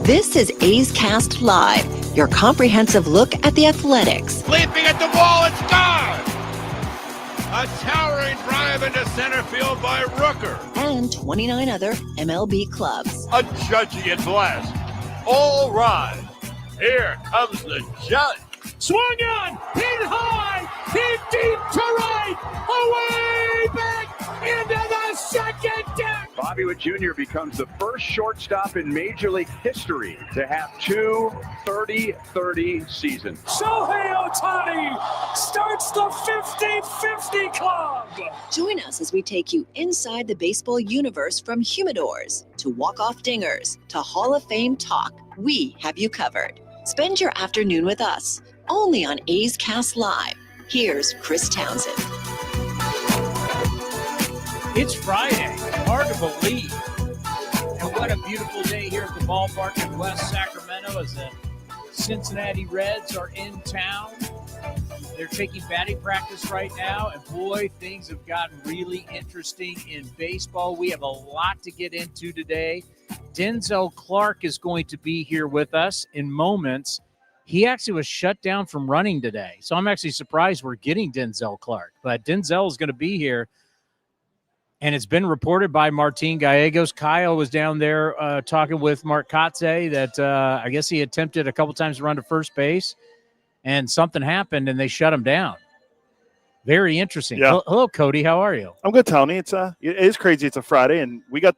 This is A's Cast Live, your comprehensive look at the Athletics. Leaping at the wall, it's gone! A towering drive into center field by Rooker. And 29 other MLB clubs. A judgy blast. All rise. Here comes the judge. Swung on, hit high, hit deep to right, away back into the second deck. Bobby Witt Jr. becomes the first shortstop in Major League history to have two 30-30 seasons. Shohei Ohtani starts the 50-50 club. Join us as we take you inside the baseball universe, from humidors to walk-off dingers to Hall of Fame talk. We have you covered. Spend your afternoon with us, only on A's Cast Live. Here's Chris Townsend. It's Friday. Hard to believe. And what a beautiful day here at the ballpark in West Sacramento as the Cincinnati Reds are in town. They're taking batting practice right now, and boy, things have gotten really interesting in baseball. We have a lot to get into today. Denzel Clarke is going to be here with us in moments. He actually was shut down from running today, so I'm actually surprised we're getting Denzel Clarke. But Denzel is going to be here, and it's been reported by Martin Gallegos. Kyle was down there talking with Mark Kotsay that I guess he attempted a couple times to run to first base, and something happened, and they shut him down. Very interesting. Yeah. Hello, Cody. How are you? I'm good, Towny. It is crazy. It's a Friday, and we got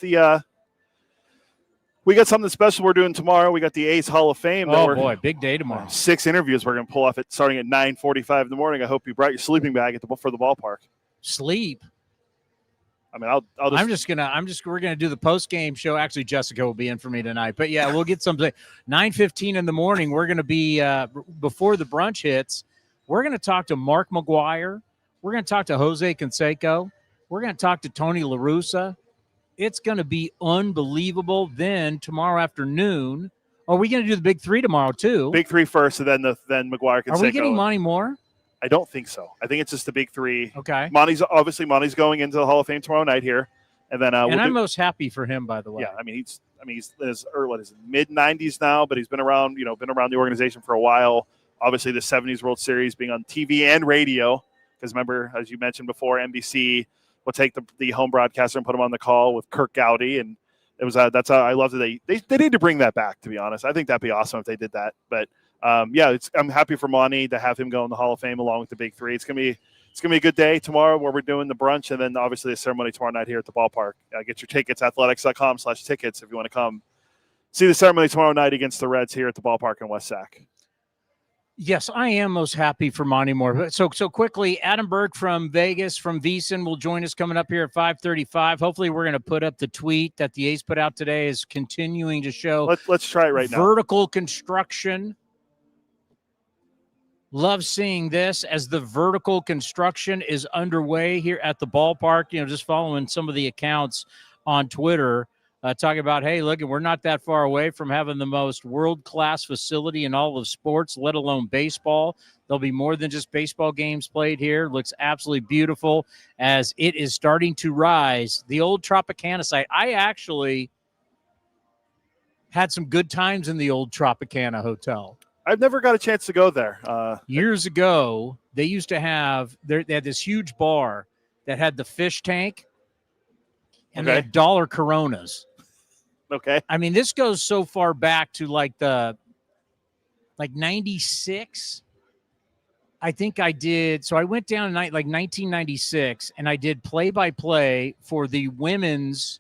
something special we're doing tomorrow. We got the A's Hall of Fame. Oh, boy, big day tomorrow. 6 interviews we're going to pull off it starting at 9:45 in the morning. I hope you brought your sleeping bag for the ballpark. Sleep? I mean, we're gonna do the post game show. Actually, Jessica will be in for me tonight. But yeah, we'll get something. 9:15 in the morning. We're gonna be before the brunch hits. We're gonna talk to Mark McGuire. We're gonna talk to Jose Canseco. We're gonna talk to Tony La Russa. It's gonna be unbelievable. Then tomorrow afternoon, are we gonna do the big three tomorrow too? Big three first, and then McGuire Canseco. Are we getting Monty Moore? I don't think so. I think it's just the big three. Okay. Monty's going into the Hall of Fame tomorrow night here, and then I'm most happy for him, by the way. Yeah, he's in his mid-90s now, but he's been around the organization for a while. Obviously, the 70s World Series being on TV and radio, because remember, as you mentioned before, NBC will take the home broadcaster and put him on the call with Kirk Gowdy, and it was that's how I love that they need to bring that back. To be honest, I think that'd be awesome if they did that, but. I'm happy for Monty to have him go in the Hall of Fame along with the big three. It's gonna be a good day tomorrow where we're doing the brunch, and then obviously the ceremony tomorrow night here at the ballpark. Get your tickets, athletics.com/tickets if you want to come see the ceremony tomorrow night against the Reds here at the ballpark in West Sac. Yes, I am most happy for Monty Moore. So quickly, Adam Burke from Vegas, from VEASAN, will join us coming up here at 5:35. Hopefully, we're going to put up the tweet that the A's put out today is continuing to show. Let's try it right now. Vertical construction. Love seeing this as the vertical construction is underway here at the ballpark. Just following some of the accounts on Twitter talking about, hey, look, we're not that far away from having the most world-class facility in all of sports, let alone baseball. There'll be more than just baseball games played here. Looks absolutely beautiful as it is starting to rise. The old Tropicana site. I actually had some good times in the old Tropicana Hotel. I've never got a chance to go there. Years ago, they used to have they had this huge bar that had the fish tank, and they had dollar Coronas. Okay. I mean, this goes so far back to like 96. I think I did. So I went down in 1996, and I did play-by-play for the women's.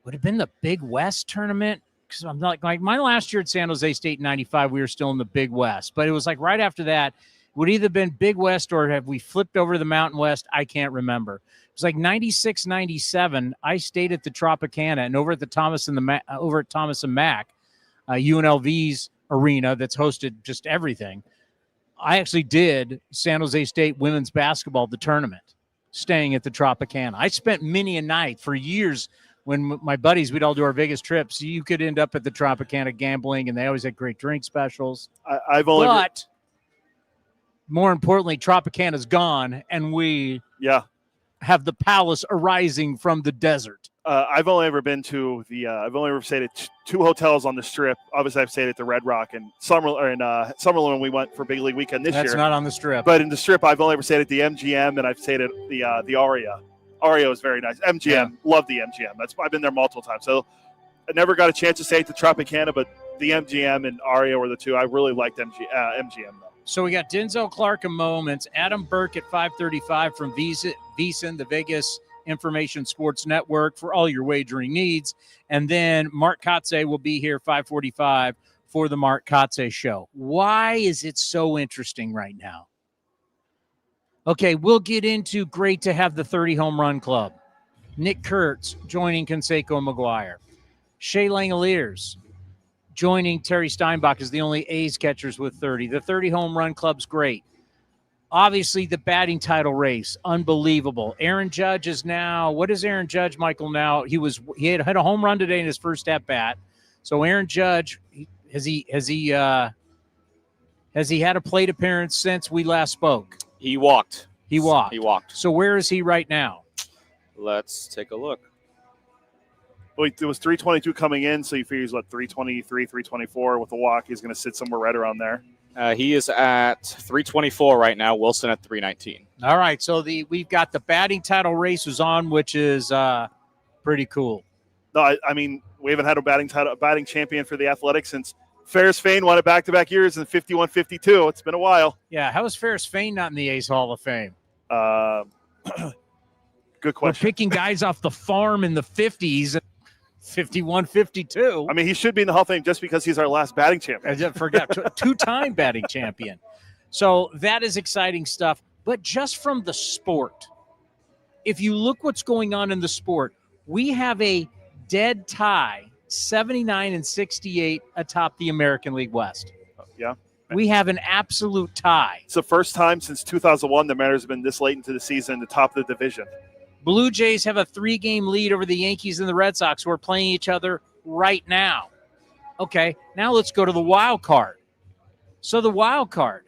Would have been the Big West tournament. Because I'm not like my last year at San Jose State in 95, we were still in the Big West. But it was like right after that, it would either been Big West or have we flipped over to the Mountain West? I can't remember. It was like 96, 97. I stayed at the Tropicana and over at Thomas and Mack, UNLV's arena that's hosted just everything. I actually did San Jose State women's basketball, the tournament, staying at the Tropicana. I spent many a night for years. When my buddies, we'd all do our Vegas trips, you could end up at the Tropicana gambling, and they always had great drink specials. But more importantly, Tropicana's gone, and we have the palace arising from the desert. I've only ever been to the. I've only ever stayed at 2 hotels on the Strip. Obviously, I've stayed at the Red Rock and Summerlin when we went for Big League Weekend this year. That's not on the Strip. But in the Strip, I've only ever stayed at the MGM, and I've stayed at the Aria. Aria is very nice. MGM, love the MGM. I've been there multiple times. So I never got a chance to stay at the Tropicana, but the MGM and Aria were the two. I really liked MGM though. So we got Denzel Clarke in moments, Adam Burke at 5:35 from VSiN, the Vegas Information Sports Network, for all your wagering needs. And then Mark Kotsay will be here 5:45 for the Mark Kotsay Show. Why is it so interesting right now? Okay, we'll get into great to have the 30 home run club. Nick Kurtz joining Canseco McGuire. Shea Langoliers joining Terry Steinbach as the only A's catchers with 30. The 30 home run club's great. Obviously, the batting title race, unbelievable. Aaron Judge is now, what is Aaron Judge, Michael, now? He had a home run today in his first at-bat. So Aaron Judge, has he had a plate appearance since we last spoke? He walked. He walked. So where is he right now? Let's take a look. Well, it was 322 coming in, so you figure he's 323, 324 with a walk. He's going to sit somewhere right around there. He is at 324 right now. Wilson at 319. All right, so we've got the batting title race is on, which is pretty cool. No, I mean, we haven't had a batting champion for the Athletics since Ferris Fain won it back-to-back years in 51-52. It's been a while. Yeah, how is Ferris Fain not in the A's Hall of Fame? Good question. We're picking guys off the farm in the 50s. 51-52. I mean, he should be in the Hall of Fame just because he's our last batting champion. I forgot, two-time batting champion. So that is exciting stuff. But just from the sport, if you look what's going on in the sport, we have a dead tie, 79-68 atop the American League West. Yeah. We have an absolute tie. It's the first time since 2001 the Mariners have been this late into the season, the top of the division. Blue Jays have a 3-game lead over the Yankees and the Red Sox, who are playing each other right now. Okay, now let's go to the wild card. So the wild card.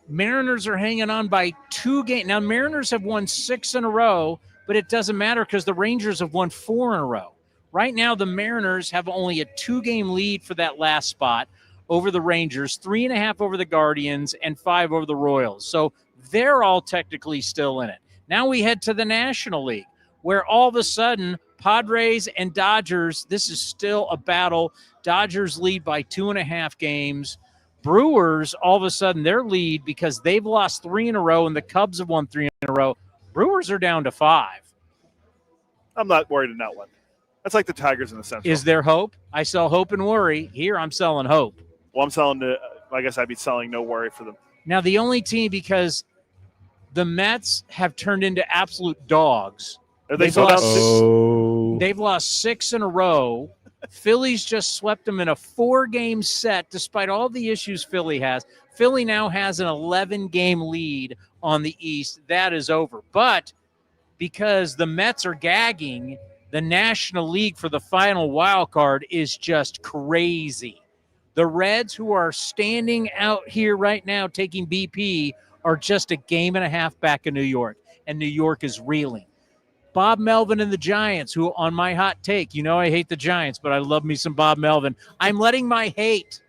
Mariners are hanging on by 2 games. Now, Mariners have won 6 in a row, but it doesn't matter because the Rangers have won 4 in a row. Right now, the Mariners have only a 2-game lead for that last spot over the Rangers, 3.5 over the Guardians, and 5 over the Royals. So they're all technically still in it. Now we head to the National League, where all of a sudden Padres and Dodgers, this is still a battle. Dodgers lead by 2.5 games. Brewers, all of a sudden, their lead, because they've lost 3 in a row and the Cubs have won 3 in a row. Brewers are down to 5. I'm not worried in that one. That's like the Tigers in the Central. Is there hope? I sell hope and worry. Here I'm selling hope. Well, I'm selling I guess I'd be selling no worry for them. Now, the only team, because the Mets have turned into absolute dogs. They've lost 6 in a row. Phillies just swept them in a 4-game set, despite all the issues Philly has. Philly now has an 11-game lead on the East. That is over. But because the Mets are gagging, the National League for the final wild card is just crazy. The Reds, who are standing out here right now taking BP, are just a 1.5 games back in New York, and New York is reeling. Bob Melvin and the Giants, who, on my hot take, you know I hate the Giants, but I love me some Bob Melvin. I'm letting my hate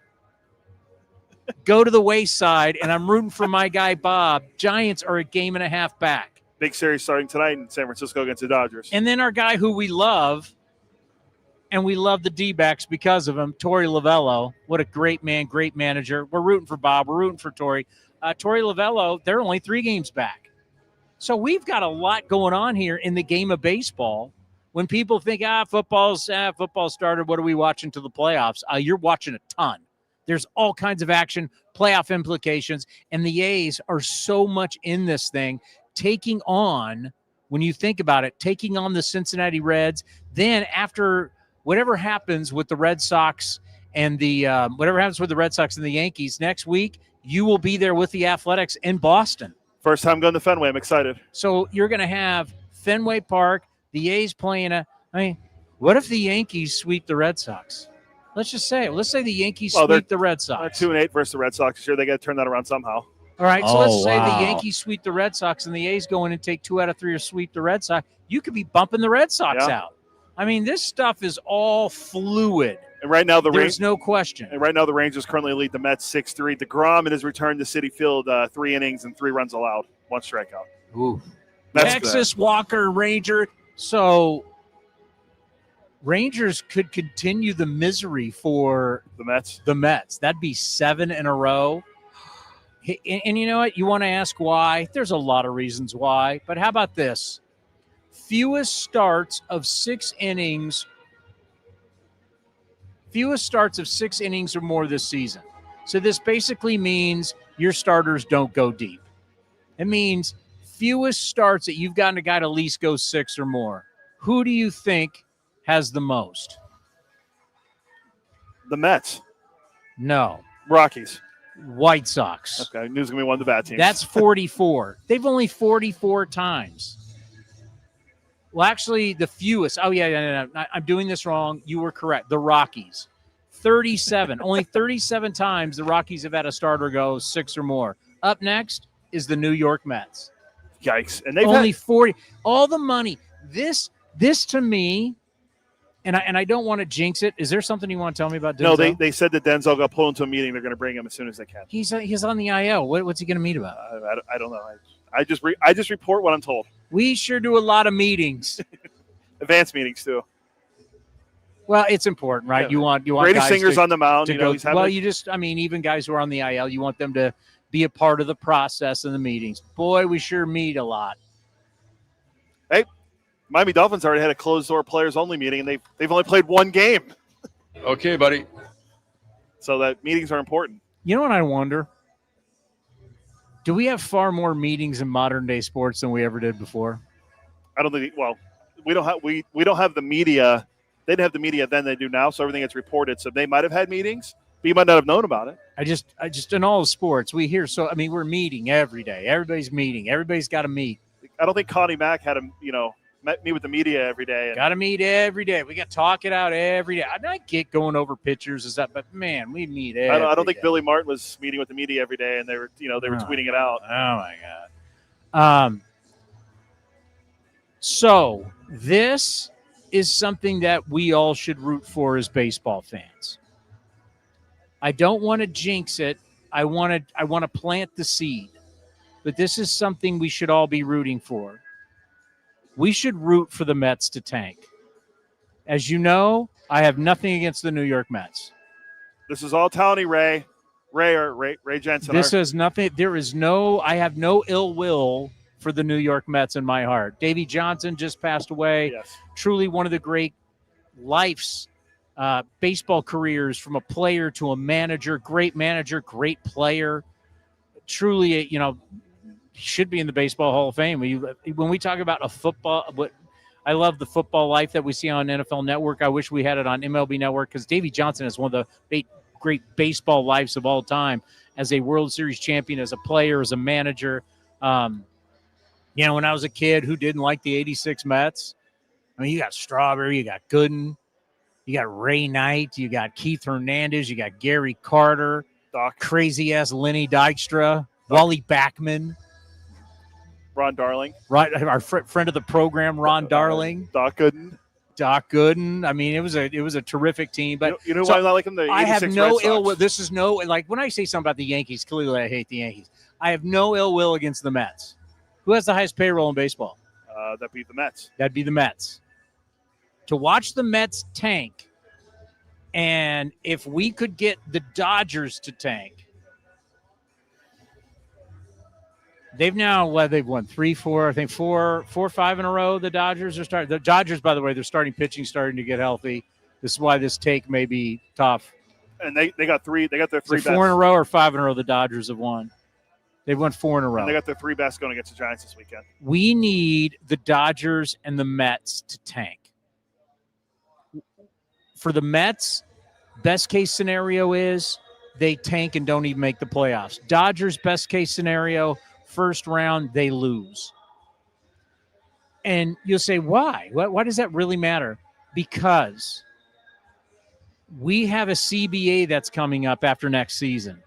go to the wayside, and I'm rooting for my guy Bob. Giants are a 1.5 games back. Big series starting tonight in San Francisco against the Dodgers. And then our guy who we love, and we love the D-backs because of him, Torey Lovello. What a great man, great manager. We're rooting for Bob. We're rooting for Torey. Torey Lovello, they're only 3 games back. So we've got a lot going on here in the game of baseball. When people think, football started, what are we watching to the playoffs? You're watching a ton. There's all kinds of action, playoff implications, and the A's are so much in this thing, taking on, when you think about it, taking on the Cincinnati Reds. Then after whatever happens with the Red Sox and the Yankees next week, you will be there with the Athletics in Boston. First time going to Fenway. I'm excited. So you're going to have Fenway Park, the A's playing what if the Yankees sweep the Red Sox? Let's just say it. Let's say the Yankees sweep the Red Sox. 2-8 versus the Red Sox. Sure, they got to turn that around somehow. All right, so let's say wow. the Yankees sweep the Red Sox and the A's go in and take 2 out of 3 or sweep the Red Sox. You could be bumping the Red Sox out. I mean, this stuff is all fluid. And right now there's no question. And right now the Rangers currently lead the Mets 6-3. DeGrom in his return to Citi Field, 3 innings and 3 runs allowed, 1 strikeout. Ooh. That's Texas Walker Ranger. So Rangers could continue the misery for the Mets. That'd be 7 in a row. And you know what? You want to ask why? There's a lot of reasons why. But how about this? Fewest starts of 6 innings or more this season. So this basically means your starters don't go deep. It means fewest starts that you've gotten a guy to at least go 6 or more. Who do you think has the most? The Mets. No. Rockies. White Sox. Okay, knew it was going to be one of the bad teams. That's 44. They've only 44 times. Well, actually, the fewest. Oh, yeah. I'm doing this wrong. You were correct. The Rockies. 37. Only 37 times the Rockies have had a starter go 6 or more. Up next is the New York Mets. Yikes. And they've only 40. All the money. This to me, and I don't want to jinx it. Is there something you want to tell me about Denzel? No, they said that Denzel got pulled into a meeting. They're going to bring him as soon as they can. He's on the IL. What's he going to meet about? I don't know. I just report what I'm told. We sure do a lot of meetings. Advanced meetings too. Well, it's important, right? Yeah. You want Brady guys Singer's on the mound. Even guys who are on the IL, you want them to be a part of the process and the meetings. Boy, we sure meet a lot. Hey, Miami Dolphins already had a closed-door players-only meeting, and they've only played 1 game. Okay, buddy. So that meetings are important. You know what I wonder? Do we have far more meetings in modern-day sports than we ever did before? I don't think. Well, we don't have the media. They didn't have the media then they do now, so everything gets reported. So they might have had meetings, but you might not have known about it. I just in all sports we hear we're meeting every day. Everybody's meeting. Everybody's got to meet. I don't think Connie Mack had meet with the media every day. Got to meet every day. We got to talk it out every day. I get going over pictures and stuff, but man, we meet every day. I don't think Billy Martin was meeting with the media every day, and they were tweeting it out. Oh my God. So this is something that we all should root for as baseball fans. I don't want to jinx it. I want to plant the seed, but this is something we should all be rooting for. We should root for the Mets to tank. As you know, I have nothing against the New York Mets. This is all Towny, Ray Jensen. This is nothing. I have no ill will for the New York Mets in my heart. Davey Johnson just passed away. Yes. Truly one of the great life's baseball careers, from a player to a manager, great player. Truly, should be in the Baseball Hall of Fame. When we talk about I love the football life that we see on NFL Network. I wish we had it on MLB Network, because Davey Johnson is one of the great baseball lives of all time, as a World Series champion, as a player, as a manager. When I was a kid, who didn't like the 86 Mets? I mean, you got Strawberry, you got Gooden, you got Ray Knight, you got Keith Hernandez, you got Gary Carter, Doc, crazy-ass Lenny Dykstra, Wally Backman, Ron Darling, right? Our friend of the program, Ron Darling, Doc Gooden. I mean, it was a terrific team. But you know why I like him? I have no ill will. This is like when I say something about the Yankees. Clearly, I hate the Yankees. I have no ill will against the Mets. Who has the highest payroll in baseball? That'd be the Mets. That'd be the Mets. To watch the Mets tank, and if we could get the Dodgers to tank. They've won 3, 4, I think 4, 5 in a row. The Dodgers are starting. The Dodgers, by the way, their starting pitching starting to get healthy. This is why this take may be tough. And they got 3. They got their 3 best. 4 in a row or 5 in a row. The Dodgers have won. They've won 4 in a row. And they got their 3 best going against the Giants this weekend. We need the Dodgers and the Mets to tank. For the Mets, best case scenario is they tank and don't even make the playoffs. Dodgers, best case scenario, first round, they lose. And you'll say, why? Why does that really matter? Because we have a CBA that's coming up after next season.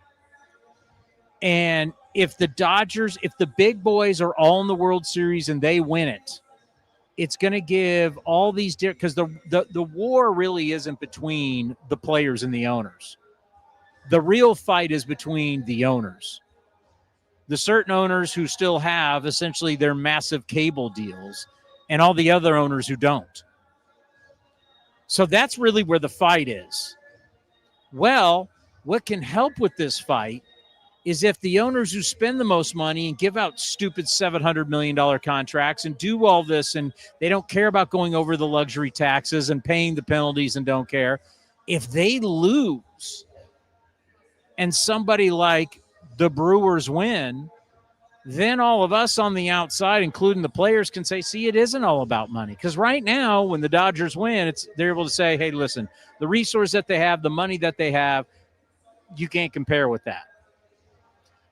And if the big boys are all in the World Series and they win it, it's going to give all these because the war really isn't between the players and the owners. The real fight is between the owners. The certain owners who still have essentially their massive cable deals and all the other owners who don't. So that's really where the fight is. Well, what can help with this fight is if the owners who spend the most money and give out stupid $700 million contracts and do all this, and they don't care about going over the luxury taxes and paying the penalties and don't care, if they lose and somebody like the Brewers win, then all of us on the outside, including the players, can say, see, it isn't all about money. Because right now, when the Dodgers win, they're able to say, hey, listen, the resource that they have, the money that they have, you can't compare with that.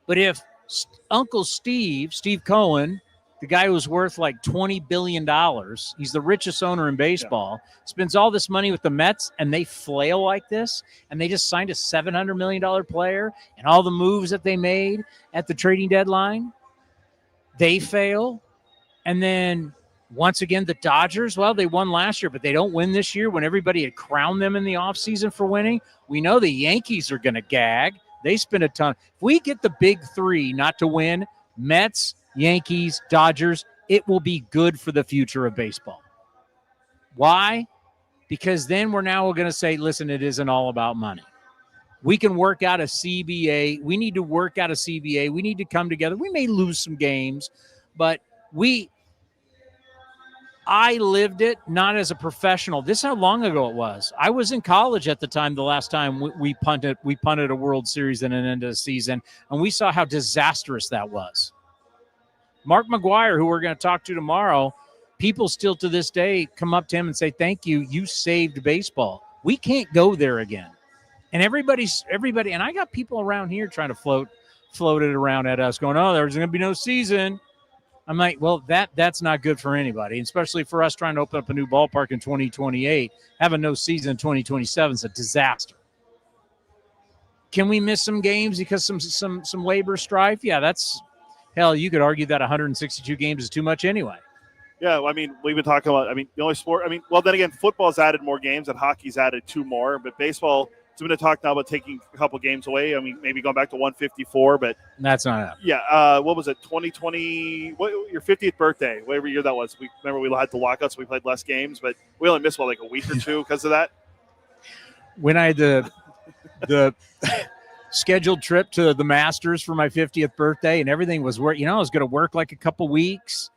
But if Uncle Steve Cohen, the guy who's worth like $20 billion, he's the richest owner in baseball, spends all this money with the Mets, and they flail like this, and they just signed a $700 million player, and all the moves that they made at the trading deadline, they fail. And then once again, the Dodgers, well, they won last year, but they don't win this year when everybody had crowned them in the offseason for winning. We know the Yankees are going to gag. They spend a ton. If we get the big three not to win, Mets, Yankees, Dodgers, it will be good for the future of baseball. Why? Because then we're now going to say, listen, it isn't all about money. We can work out a CBA. We need to work out a CBA. We need to come together. We may lose some games, but I lived it not as a professional. This is how long ago it was. I was in college at the time, the last time we punted a World Series and an end of the season, and we saw how disastrous that was. Mark McGwire, who we're going to talk to tomorrow, people still to this day come up to him and say, thank you, you saved baseball. We can't go there again. And everybody, and I got people around here trying to float it around at us going, oh, there's going to be no season. I'm like, well, that's not good for anybody, especially for us trying to open up a new ballpark in 2028. Having no season in 2027 is a disaster. Can we miss some games because some labor strife? Yeah, hell, you could argue that 162 games is too much anyway. Yeah, I mean, we've been talking about, the only sport, well, then again, football's added more games and hockey's added 2 more, but baseball, it's been a talk now about taking a couple games away. Maybe going back to 154, but that's not happening. Yeah, what was it? 2020? Your 50th birthday, whatever year that was. We had the lockout, so we played less games, but we only missed like a week or two because of that. When I had the scheduled trip to the Masters for my 50th birthday, and everything was work. I was going to work like a couple weeks,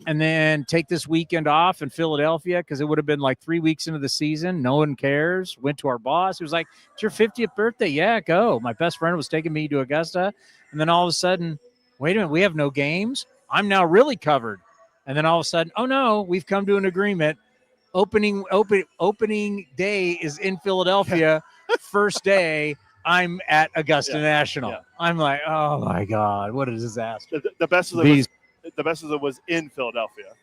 and then take this weekend off in Philadelphia because it would have been like 3 weeks into the season. No one cares. Went to our boss. He was like, it's your 50th birthday. Yeah, go. My best friend was taking me to Augusta. And then all of a sudden, wait a minute, we have no games. I'm now really covered. And then all of a sudden, oh no, we've come to an agreement. Opening day is in Philadelphia. First day, I'm at Augusta National. Yeah. I'm like, oh my God, what a disaster. The best of it the best of it was in Philadelphia,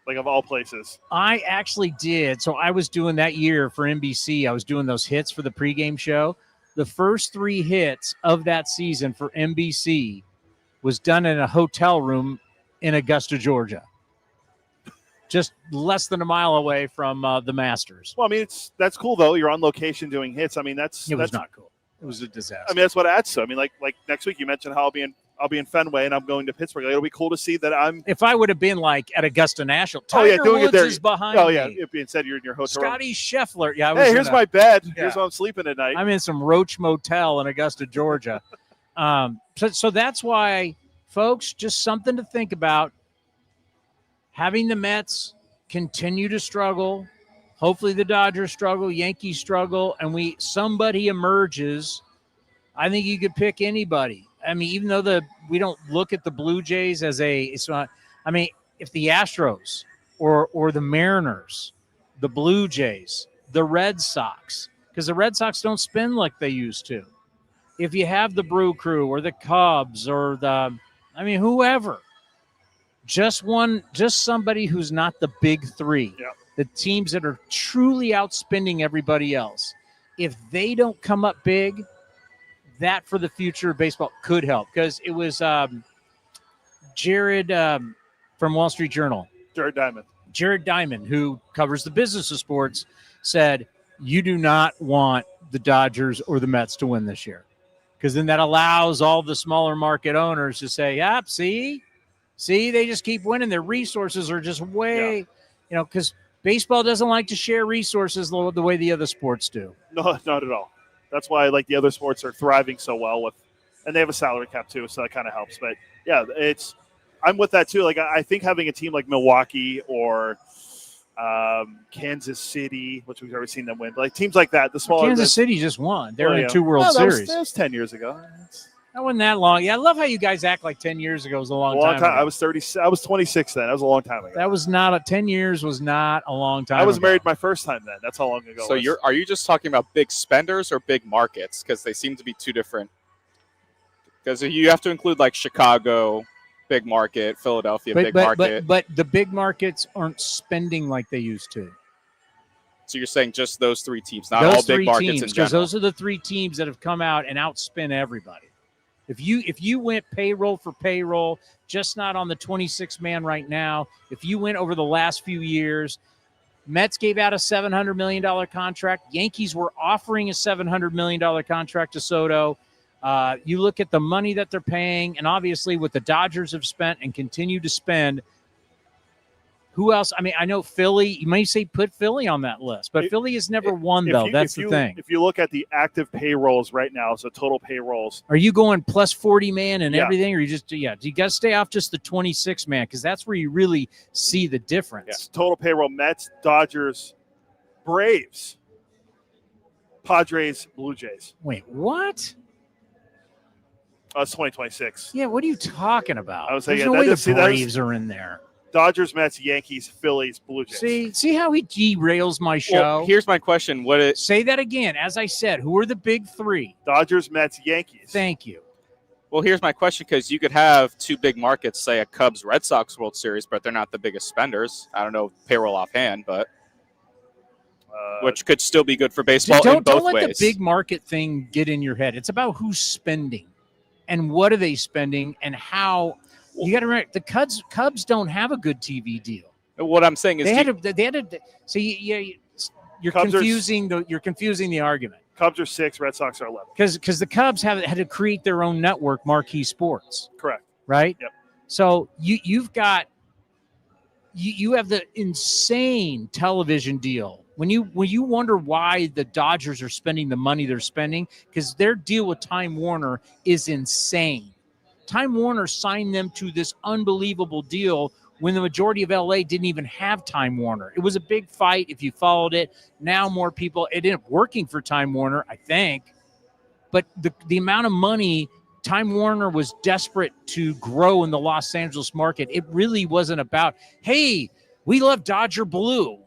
like of all places. I actually did. So I was doing that year for NBC. I was doing those hits for the pregame show. The first 3 hits of that season for NBC was done in a hotel room in Augusta, Georgia, just less than a mile away from the Masters. Well, that's cool though. You're on location doing hits. It was not cool. It was a disaster. That's what adds to. Like next week you mentioned how I'll be in Fenway and I'm going to Pittsburgh. It'll be cool to see that I'm. If I would have been like at Augusta National, Tiger Woods is behind me. Oh yeah, if instead you're in your hotel room. Scotty Scheffler. Yeah. Here's my bed. Yeah. Here's where I'm sleeping at night. I'm in some Roach Motel in Augusta, Georgia. So that's why, folks, just something to think about. Having the Mets continue to struggle. Hopefully the Dodgers struggle, Yankees struggle, and somebody emerges. I think you could pick anybody. Even though we don't look at the Blue Jays as if the Astros or the Mariners, the Blue Jays, the Red Sox, because the Red Sox don't spend like they used to. If you have the Brew Crew or the Cubs or whoever, just somebody who's not the big 3, the teams that are truly outspending everybody else. If they don't come up big, that for the future of baseball could help, because it was Jared from Wall Street Journal. Jared Diamond, who covers the business of sports, said, you do not want the Dodgers or the Mets to win this year, because then that allows all the smaller market owners to say, yep, see, they just keep winning. Their resources are just way, because baseball doesn't like to share resources the way the other sports do. No, not at all. That's why the other sports are thriving so well and they have a salary cap too, so that kind of helps. But yeah, I'm with that too. Like, I think having a team like Milwaukee or Kansas City, which we've already seen them win, but like teams like that, the smaller Kansas City just won. They're in 2 World Series. That was 10 years ago. That wasn't that long. Yeah, I love how you guys act like 10 years ago was a long time ago. I was 30. I was 26 then. That was a long time ago. That was not 10 years was not a long time. I was married my first time then. That's how long ago. So are you just talking about big spenders or big markets? Because they seem to be two different. Because you have to include like Chicago, big market, Philadelphia, big market. But the big markets aren't spending like they used to. So you're saying just those 3 teams, not all big markets in general. Because those are the 3 teams that have come out and outspent everybody. If you went payroll for payroll, just not on the 26-man right now, if you went over the last few years, Mets gave out a $700 million contract. Yankees were offering a $700 million contract to Soto. You look at the money that they're paying, and obviously what the Dodgers have spent and continue to spend. Who else? I mean, I know Philly. You may say put Philly on that list, but Philly has never won, though. That's the thing. If you look at the active payrolls right now, so total payrolls. Are you going plus 40 man and everything, or you just do you got to stay off just the 26 man, because that's where you really see the difference. Yeah. Total payroll: Mets, Dodgers, Braves, Padres, Blue Jays. Wait, what? It's 2026. Yeah, what are you talking about? I was saying, there's no way the Braves are in there. Dodgers, Mets, Yankees, Phillies, Blue Jays. See how he derails my show? Well, here's my question. Say that again. As I said, who are the big 3? Dodgers, Mets, Yankees. Thank you. Well, here's my question, because you could have 2 big markets, say a Cubs Red Sox World Series, but they're not the biggest spenders. I don't know payroll offhand, but which could still be good for baseball in both ways. Don't let the big market thing get in your head. It's about who's spending and what are they spending and how. You got to remember, the Cubs don't have a good TV deal. What I'm saying is they had to. So you're confusing the argument. Cubs are 6, Red Sox are 11. Because the Cubs had to create their own network, Marquee Sports. Correct. Right. Yep. So you have the insane television deal. When you wonder why the Dodgers are spending the money they're spending, because their deal with Time Warner is insane. Time Warner signed them to this unbelievable deal when the majority of LA didn't even have Time Warner. It was a big fight if you followed it. Now more people, it ended up working for Time Warner, I think. But the amount of money, Time Warner was desperate to grow in the Los Angeles market. It really wasn't about, hey, we love Dodger Blue.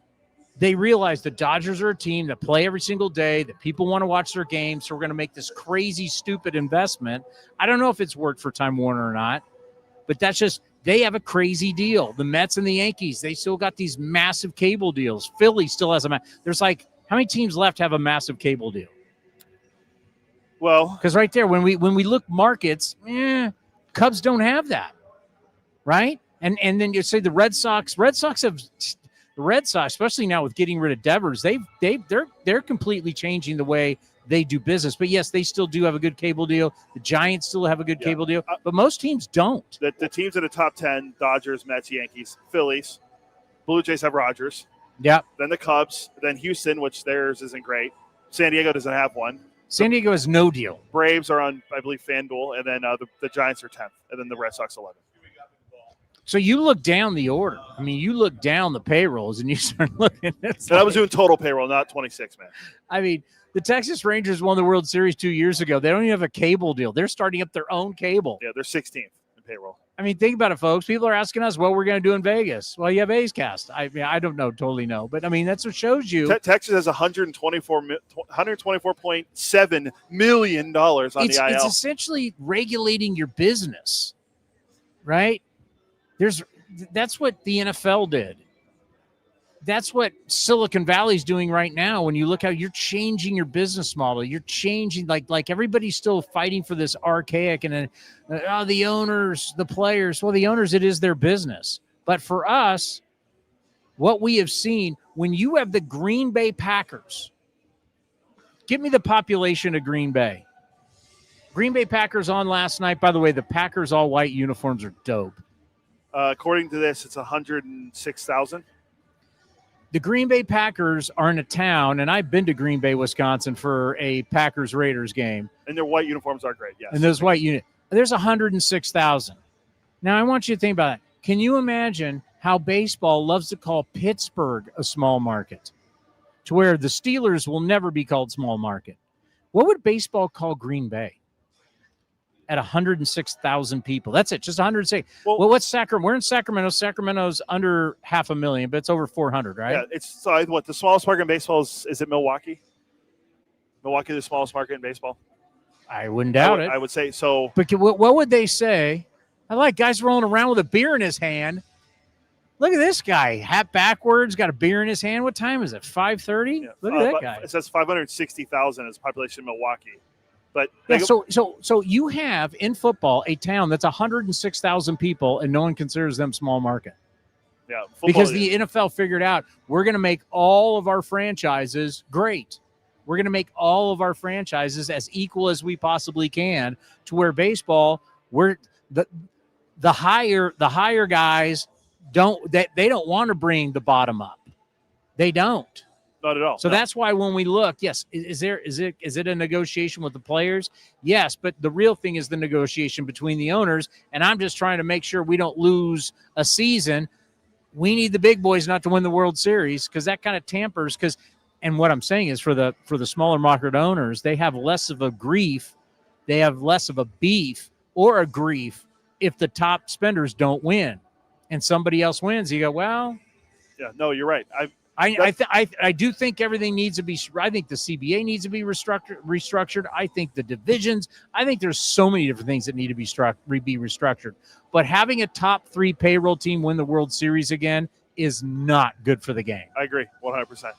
They realized the Dodgers are a team that play every single day, that people want to watch their games, so we're going to make this crazy, stupid investment. I don't know if it's worked for Time Warner or not, but that's just, they have a crazy deal. The Mets and the Yankees, they still got these massive cable deals. Philly still has there's like, how many teams left have a massive cable deal? Well, because right there, when we look markets, Cubs don't have that, right? And then you say the Red Sox have. The Red Sox, especially now with getting rid of Devers, they're completely changing the way they do business. But yes, they still do have a good cable deal. The Giants still have a good cable deal, but most teams don't. The teams in the top 10: Dodgers, Mets, Yankees, Phillies, Blue Jays have Rogers. Yeah. Then the Cubs, then Houston, which theirs isn't great. San Diego doesn't have one. San Diego has no deal. Braves are on, I believe, FanDuel, and then the Giants are 10th, and then the Red Sox 11th. So you look down the order. I mean, you look down the payrolls and you start looking at I was doing total payroll, not 26, man. I mean, the Texas Rangers won the World Series 2 years ago. They don't even have a cable deal. They're starting up their own cable. Yeah, they're 16th in payroll. I mean, think about it, folks. People are asking us what we're going to do in Vegas. Well, you have A's Cast. I mean, I don't know, totally know. But, I mean, that's what shows you. Texas has $124.7 million on the IL. It's essentially regulating your business, right? That's what the NFL did. that's what Silicon Valley's doing right now. When you look how you're changing your business model, you're changing like everybody's still fighting for this archaic and the owners, the players. Well, the owners, it is their business. But for us, what we have seen, when you have the Green Bay Packers, give me the population of Green Bay. Green Bay Packers on last night. By the way, the Packers all white uniforms are dope. According to this, it's 106,000. The Green Bay Packers are in a town, and I've been to Green Bay, Wisconsin for a Packers-Raiders game. And their white uniforms are great, yes. And those white units. There's 106,000. Now, I want you to think about it. Can you imagine how baseball loves to call Pittsburgh a small market, to where the Steelers will never be called small market? What would baseball call Green Bay at 106,000 people? That's it, just 106. Well, what's Sacramento? We're in Sacramento. Sacramento's under 500,000, but it's over 400, right? Yeah, it's what the smallest market in baseball is it Milwaukee? Milwaukee, the smallest market in baseball. I wouldn't doubt it. I would say so. But what would they say? I like guys rolling around with a beer in his hand. Look at this guy, hat backwards, got a beer in his hand. What time is it? 5:30. Yeah. Look at that guy. It says 560,000 is population in Milwaukee. But yeah, so you have in football a town that's 106,000 people, and no one considers them small market. Yeah, because the NFL figured out we're going to make all of our franchises great. We're going to make all of our franchises as equal as we possibly can. To where baseball, we're the higher guys they don't want to bring the bottom up. They don't. Not at all. So that's why when we look, yes, is it a negotiation with the players? Yes, but the real thing is the negotiation between the owners, and I'm just trying to make sure we don't lose a season. We need the big boys not to win the World Series, because that kind of tampers. And what I'm saying is for the smaller market owners, they have less of a grief, they have less of a beef or a grief if the top spenders don't win, and somebody else wins. You go, well, yeah, no, you're right. I do think everything needs to be. I think the CBA needs to be restructured. I think the divisions. I think there's so many different things that need to be restructured. But having a top 3 payroll team win the World Series again is not good for the game. I agree, 100%.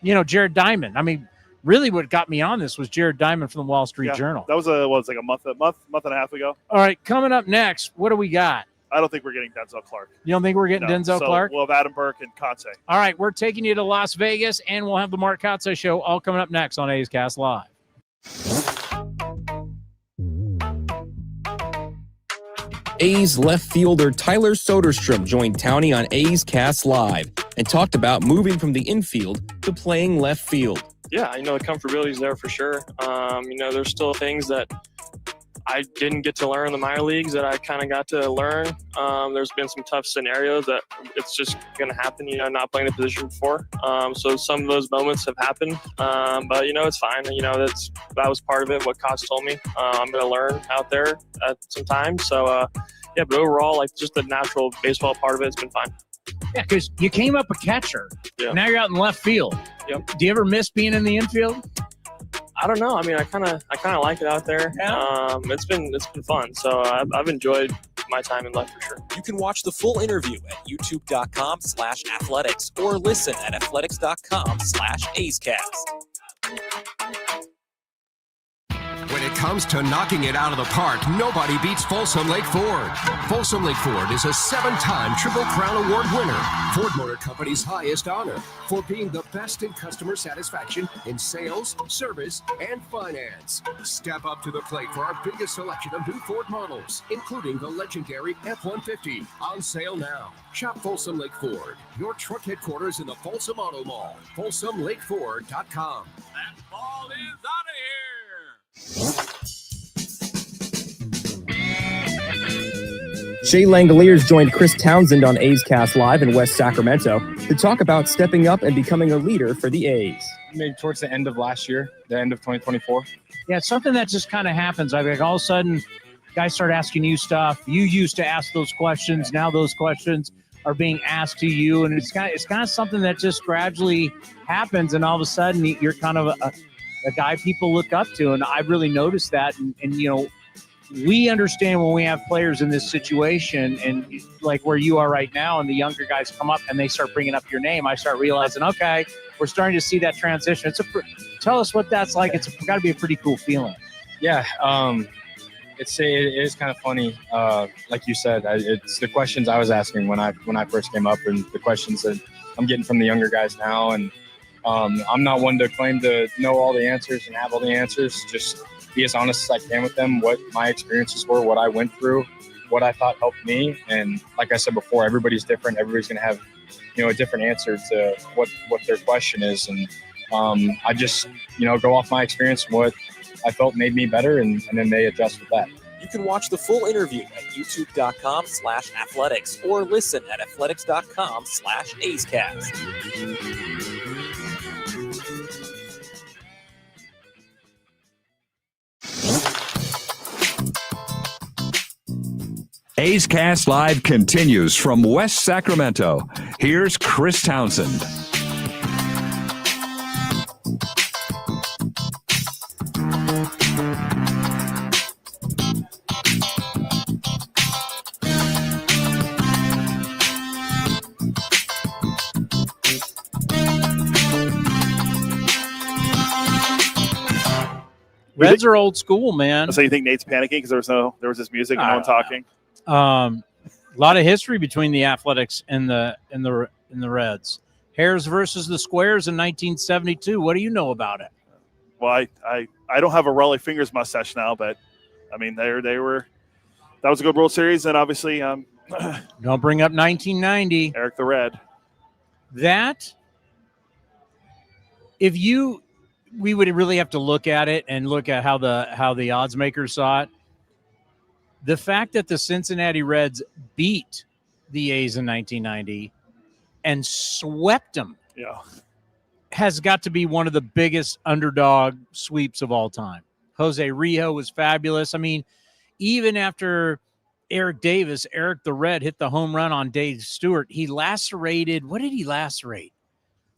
You know, Jared Diamond. I mean, really, what got me on this was Jared Diamond from the Wall Street Journal. That was like a month and a half ago. All right, coming up next, what do we got? I don't think we're getting Denzel Clarke. You don't think we're getting Denzel Clarke? We'll have Adam Burke and Kotsay. All right, we're taking you to Las Vegas, and we'll have the Mark Kotsay Show all coming up next on A's Cast Live. A's left fielder Tyler Soderstrom joined Towny on A's Cast Live and talked about moving from the infield to playing left field. Yeah, the comfortability is there for sure. There's still things that I didn't get to learn in the minor leagues that I kind of got to learn. There's been some tough scenarios that it's just going to happen, not playing the position before. So some of those moments have happened, but, it's fine. That was part of it, what Kots told me. I'm going to learn out there at some time. So, but overall, just the natural baseball part of it has been fine. Yeah, because you came up a catcher. Yeah. Now you're out in left field. Yep. Do you ever miss being in the infield? I don't know. I mean, I kind of like it out there. Yeah. It's been fun. So I've enjoyed my time in left for sure. You can watch the full interview at youtube.com/athletics or listen at athletics.com/A'sCast. When it comes to knocking it out of the park, nobody beats Folsom Lake Ford. Folsom Lake Ford is a 7-time Triple Crown Award winner, Ford Motor Company's highest honor for being the best in customer satisfaction in sales, service, and finance. Step up to the plate for our biggest selection of new Ford models, including the legendary F-150, on sale now. Shop Folsom Lake Ford, your truck headquarters in the Folsom Auto Mall. FolsomLakeFord.com. That ball is out of here. Shea Langoliers joined Chris Townsend on A's Cast Live in West Sacramento to talk about stepping up and becoming a leader for the A's. Maybe towards the end of last year, the end of 2024. Yeah, it's something that just kind of happens. I mean, all of a sudden, guys start asking you stuff. You used to ask those questions. Now those questions are being asked to you, and it's kind of something that just gradually happens, and all of a sudden you're kind of a guy people look up to, and I really noticed that. And we understand when we have players in this situation and like where you are right now and the younger guys come up and they start bringing up your name, I start realizing, okay, we're starting to see that transition. Tell us what that's like. It's got to be a pretty cool feeling. Yeah, it is kind of funny. Like you said, it's the questions I was asking when I first came up, and the questions that I'm getting from the younger guys now. And I'm not one to claim to know all the answers and have all the answers. Just be as honest as I can with them, what my experiences were, what I went through, what I thought helped me. And like I said before, everybody's different. Everybody's going to have, a different answer to what their question is. And I just, go off my experience, what I felt made me better, and then they adjust with that. You can watch the full interview at youtube.com/athletics or listen at athletics.com/A'sCast. A's Cast Live continues from West Sacramento. Here's Chris Townsend. Reds are old school, man. So you think Nate's panicking because there was this music and no one talking? A lot of history between the Athletics and the Reds. Hares versus the Squares in 1972. What do you know about it? Well, I don't have a Raleigh Fingers mustache now, but I mean they were. That was a good World Series, and obviously don't bring up 1990. Eric the Red. That we would really have to look at it and look at how the odds makers saw it. The fact that the Cincinnati Reds beat the A's in 1990 and swept them has got to be one of the biggest underdog sweeps of all time. Jose Rijo was fabulous. I mean, even after Eric the Red, hit the home run on Dave Stewart, he lacerated. What did he lacerate?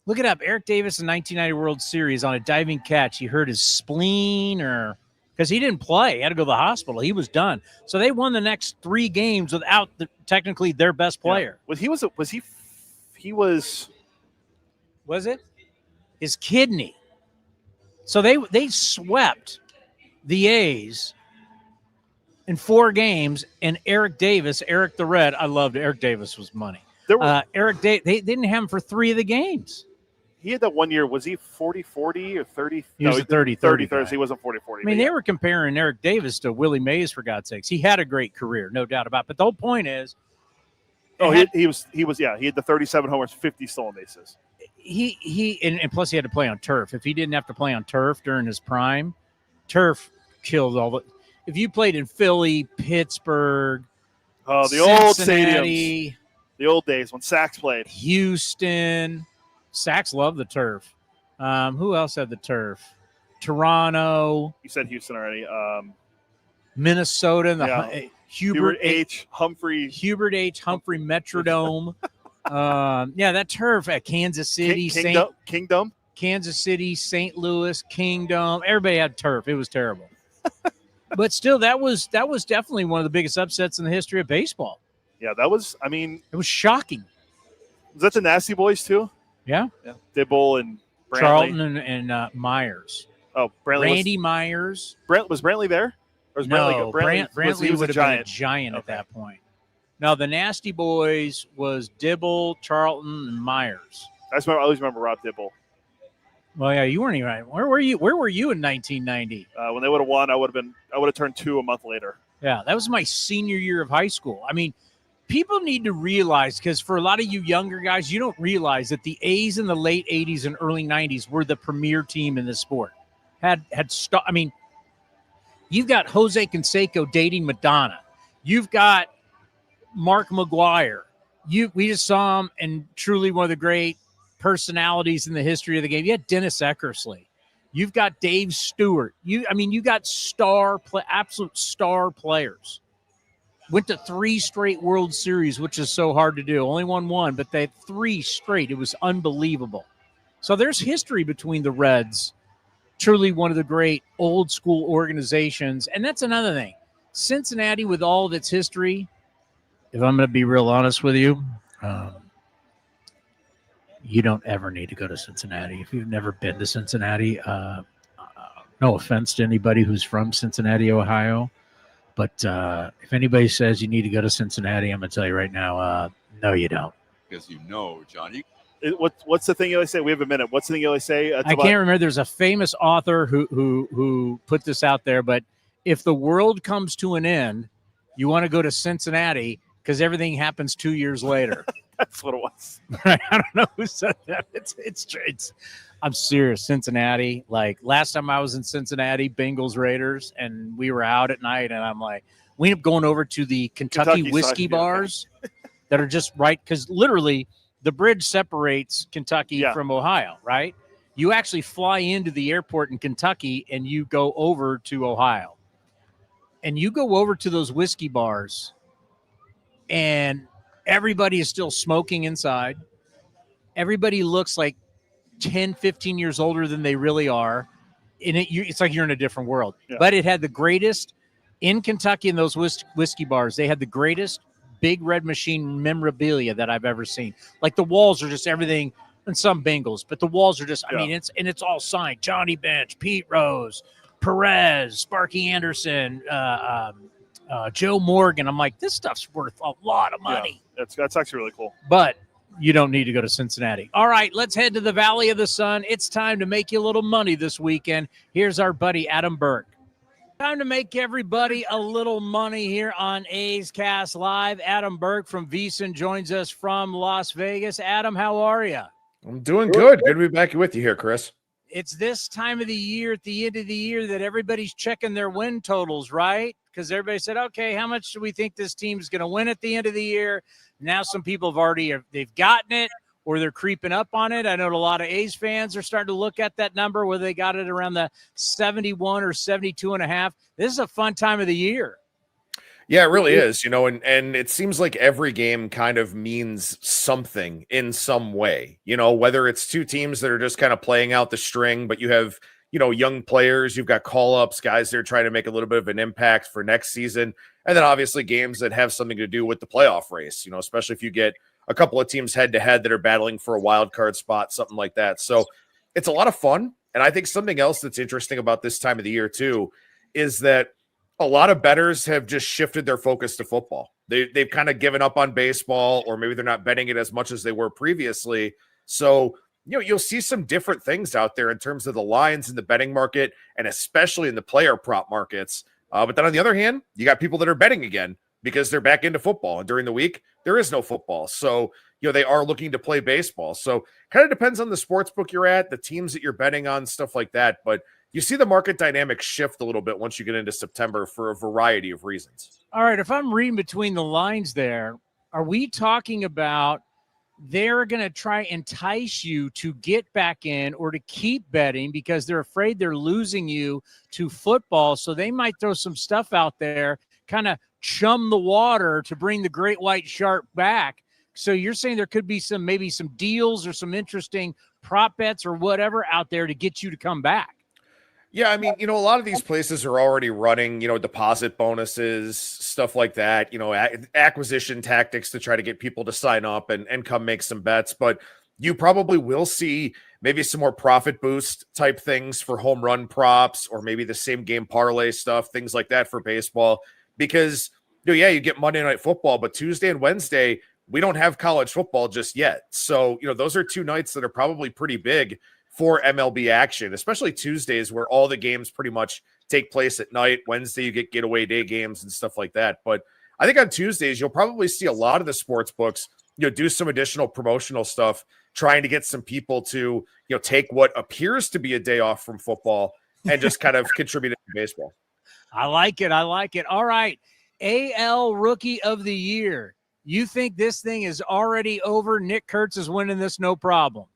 Look it up. Eric Davis in 1990 World Series on a diving catch. He hurt his spleen because he didn't play. He had to go to the hospital. He was done. So they won the next 3 games without technically their best player. Yeah. Was it? His kidney. So they swept the A's in 4 games, and Eric the Red, I loved it. Eric Davis was money. They didn't have him for 3 of the games. He had that one year. Was he 40-40 or 30? He was a 30-30. He wasn't 40-40. I mean, they were comparing Eric Davis to Willie Mays, for God's sakes. He had a great career, no doubt about it. But the whole point is, he was. He had the 37 homers, 50 stolen bases. And plus he had to play on turf. If he didn't have to play on turf during his prime, turf killed all the. If you played in Philly, Pittsburgh, the old stadiums, the old days when Sachs played, Houston. Sachs loved the turf. Who else had the turf? Toronto. You said Houston already. Minnesota. Hubert H. Humphrey Metrodome. That turf at Kansas City. Kingdom. Kansas City, St. Louis, Kingdom. Everybody had turf. It was terrible. But still, that was definitely one of the biggest upsets in the history of baseball. Yeah, that was. I mean, it was shocking. Was that the Nasty Boys too? Yeah. Dibble and Brantley. Charlton and Myers. Oh, Brantley. Randy Myers. Was Brantley there? Or was no, Brantley would have been a giant at that point. No, the Nasty Boys was Dibble, Charlton, and Myers. I always remember Rob Dibble. Well, yeah, you weren't even right. Where were you? Where were you in 1990? When they would have won, I would have turned 2 a month later. Yeah, that was my senior year of high school. I mean, people need to realize, because for a lot of you younger guys, you don't realize that the A's in the late 80s and early 90s were the premier team in this sport. You've got Jose Canseco dating Madonna. You've got Mark McGuire. We just saw him, and truly one of the great personalities in the history of the game. You had Dennis Eckersley. You've got Dave Stewart. You got absolute star players. Went to 3 straight World Series, which is so hard to do. Only won 1, but they had 3 straight. It was unbelievable. So there's history between the Reds. Truly one of the great old school organizations. And that's another thing. Cincinnati, with all of its history, if I'm going to be real honest with you, you don't ever need to go to Cincinnati. If you've never been to Cincinnati, no offense to anybody who's from Cincinnati, Ohio, but if anybody says you need to go to Cincinnati, I'm going to tell you right now, no, you don't. Because John, what's the thing you always say? We have a minute. What's the thing you always say? I can't remember. There's a famous author who put this out there, but if the world comes to an end, you want to go to Cincinnati because everything happens 2 years later. That's what it was. I don't know who said that. It's I'm serious. Cincinnati. Like last time I was in Cincinnati, Bengals Raiders, and we were out at night, and I'm like, we ended up going over to the Kentucky whiskey bars that are just right, because literally the bridge separates Kentucky from Ohio, right? You actually fly into the airport in Kentucky and you go over to Ohio. And you go over to those whiskey bars and everybody is still smoking inside. Everybody looks like 10, 15 years older than they really are. And it's like you're in a different world. Yeah. But it had the greatest, in Kentucky in those whiskey bars, they had the greatest Big Red Machine memorabilia that I've ever seen. Like the walls are just everything, and some Bengals, but the walls are just, I mean, it's all signed. Johnny Bench, Pete Rose, Perez, Sparky Anderson, Joe Morgan. I'm like, this stuff's worth a lot of money. Yeah, that's actually really cool. But you don't need to go to Cincinnati. All right, let's head to the Valley of the Sun. It's time to make you a little money this weekend. Here's our buddy Adam Burke. Time to make everybody a little money here on A's Cast Live. Adam Burke from VSiN joins us from Las Vegas. Adam, how are you? I'm doing good. Good to be back with you here, Chris. It's this time of the year, at the end of the year, that everybody's checking their win totals, right? Because everybody said, okay, how much do we think this team's going to win at the end of the year? Now some people have they've gotten it, or they're creeping up on it. I know a lot of A's fans are starting to look at that number, whether they got it around the 71 or 72.5. This is a fun time of the year. Yeah, it really is, and it seems like every game kind of means something in some way, whether it's two teams that are just kind of playing out the string, but you have, young players, you've got call-ups, guys that are trying to make a little bit of an impact for next season. And then obviously games that have something to do with the playoff race, especially if you get a couple of teams head-to-head that are battling for a wild card spot, something like that. So it's a lot of fun. And I think something else that's interesting about this time of the year too is that a lot of bettors have just shifted their focus to football. They've kind of given up on baseball, or maybe they're not betting it as much as they were previously. So, you'll see some different things out there in terms of the lines in the betting market, and especially in the player prop markets. But then on the other hand, you got people that are betting again because they're back into football. And during the week, there is no football. So, they are looking to play baseball. So kind of depends on the sports book you're at, the teams that you're betting on, stuff like that. But you see the market dynamics shift a little bit once you get into September for a variety of reasons. All right, if I'm reading between the lines there, are we talking about they're going to try and entice you to get back in or to keep betting because they're afraid they're losing you to football? So they might throw some stuff out there, kind of chum the water to bring the great white shark back. So you're saying there could be maybe some deals or some interesting prop bets or whatever out there to get you to come back. Yeah, I mean, a lot of these places are already running, deposit bonuses, stuff like that, acquisition tactics to try to get people to sign up and come make some bets. But you probably will see maybe some more profit boost type things for home run props, or maybe the same game parlay stuff, things like that for baseball. Because, you get Monday Night Football, but Tuesday and Wednesday, we don't have college football just yet. So, those are two nights that are probably pretty big for MLB action, especially Tuesdays where all the games pretty much take place at night. Wednesday, you get getaway day games and stuff like that. But I think on Tuesdays, you'll probably see a lot of the sports books, do some additional promotional stuff, trying to get some people to, take what appears to be a day off from football and just kind of contribute to baseball. I like it. All right. AL Rookie of the Year. You think this thing is already over? Nick Kurtz is winning this, no problem.